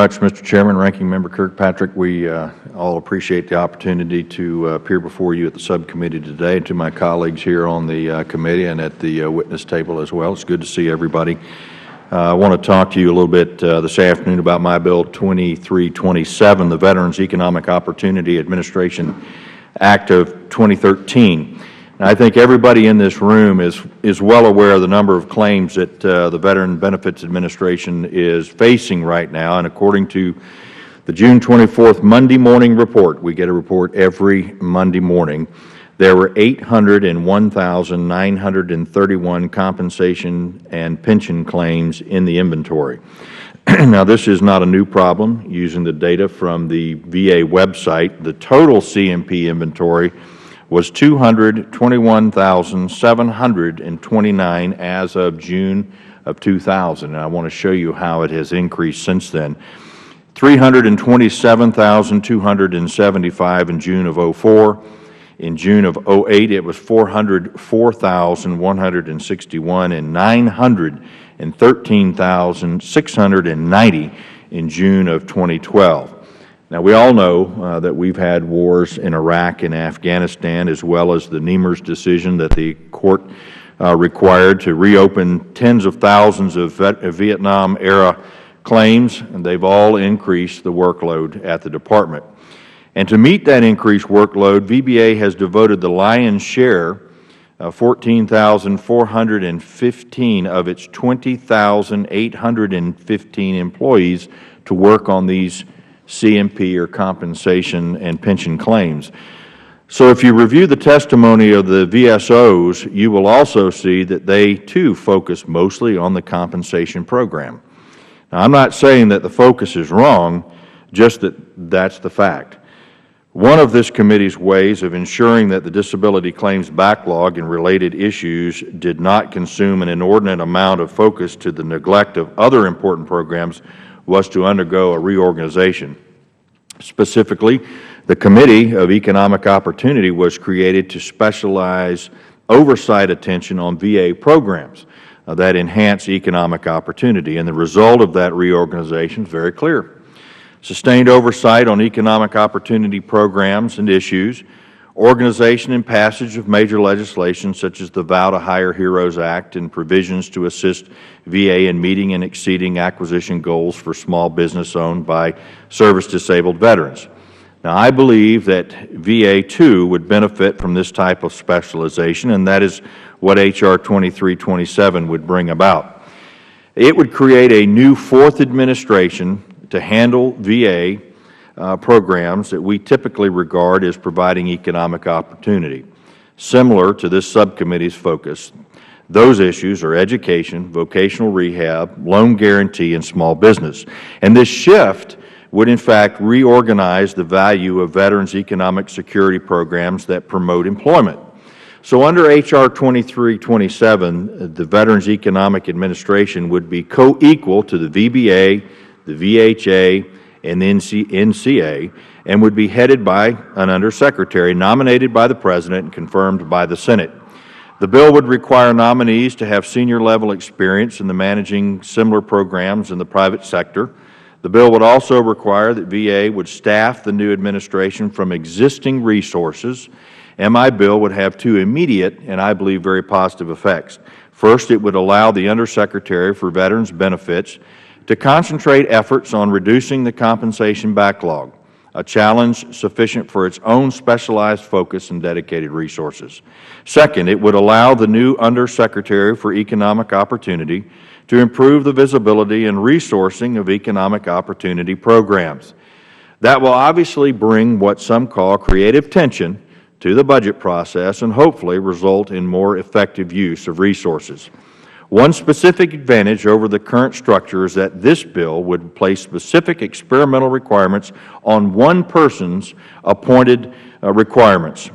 Much, Mr. Chairman, Ranking Member Kirkpatrick. We all appreciate the opportunity to appear before you at the subcommittee today, and to my colleagues here on the committee and at the witness table as well. It's good to see everybody. I want to talk to you a little bit this afternoon about my Bill 2327, the Veterans Economic Opportunity Administration Act of 2013. I think everybody in this room is well aware of the number of claims that the Veteran Benefits Administration is facing right now. And according to the June 24th Monday morning report, we get a report every Monday morning, there were 801,931 compensation and pension claims in the inventory. Now, this is not a new problem. Using the data from the VA website, the total CMP inventory was 221,729 as of June of 2000. And I want to show you how it has increased since then. 327,275 in June of 04. In June of 08, it was 404,161 and 913,690 in June of 2012. Now, we all know that we've had wars in Iraq and Afghanistan, as well as the Nemers decision that the court required to reopen tens of thousands of Vietnam-era claims, and they've all increased the workload at the Department. And to meet that increased workload, VBA has devoted the lion's share, 14,415 of its 20,815 employees to work on these CMP or compensation and pension claims. So if you review the testimony of the VSOs, you will also see that they too focus mostly on the compensation program. Now, I'm not saying that the focus is wrong, just that that's the fact. One of this committee's ways of ensuring that the disability claims backlog and related issues did not consume an inordinate amount of focus to the neglect of other important programs was to undergo a reorganization. Specifically, the Committee of Economic Opportunity was created to specialize oversight attention on VA programs that enhance economic opportunity. And the result of that reorganization is very clear. Sustained oversight on economic opportunity programs and issues, organization and passage of major legislation such as the Vow to Hire Heroes Act and provisions to assist VA in meeting and exceeding acquisition goals for small business owned by service-disabled veterans. Now, I believe that VA, too, would benefit from this type of specialization, and that is what H.R. 2327 would bring about. It would create a new fourth administration to handle VA programs that we typically regard as providing economic opportunity. Similar to this subcommittee's focus, those issues are education, vocational rehab, loan guarantee, and small business. And this shift would in fact reorganize the value of veterans' economic security programs that promote employment. So under H.R. 2327, the Veterans Economic Administration would be co-equal to the VBA, the VHA, and the NCA, and would be headed by an undersecretary nominated by the President and confirmed by the Senate. The bill would require nominees to have senior-level experience in the managing similar programs in the private sector. The bill would also require that VA would staff the new administration from existing resources, and my bill would have two immediate and I believe very positive effects. First, it would allow the Undersecretary for Veterans Benefits to concentrate efforts on reducing the compensation backlog, a challenge sufficient for its own specialized focus and dedicated resources. Second, it would allow the new Undersecretary for Economic Opportunity to improve the visibility and resourcing of economic opportunity programs. That will obviously bring what some call creative tension to the budget process and hopefully result in more effective use of resources. One specific advantage over the current structure is that this bill would place specific experimental requirements on one person's appointed requirements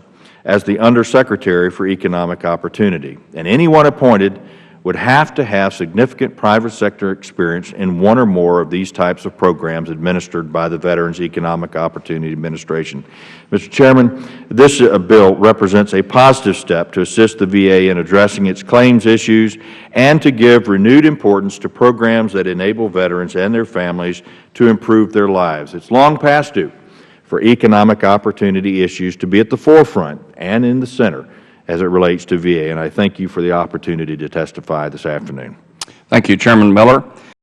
as the Undersecretary for Economic Opportunity. And anyone appointed would have to have significant private sector experience in one or more of these types of programs administered by the Veterans Economic Opportunity Administration. Mr. Chairman, this bill represents a positive step to assist the VA in addressing its claims issues and to give renewed importance to programs that enable veterans and their families to improve their lives. It's long past due for economic opportunity issues to be at the forefront and in the center as it relates to VA, and I thank you for the opportunity to testify this afternoon. Thank you, Chairman Miller.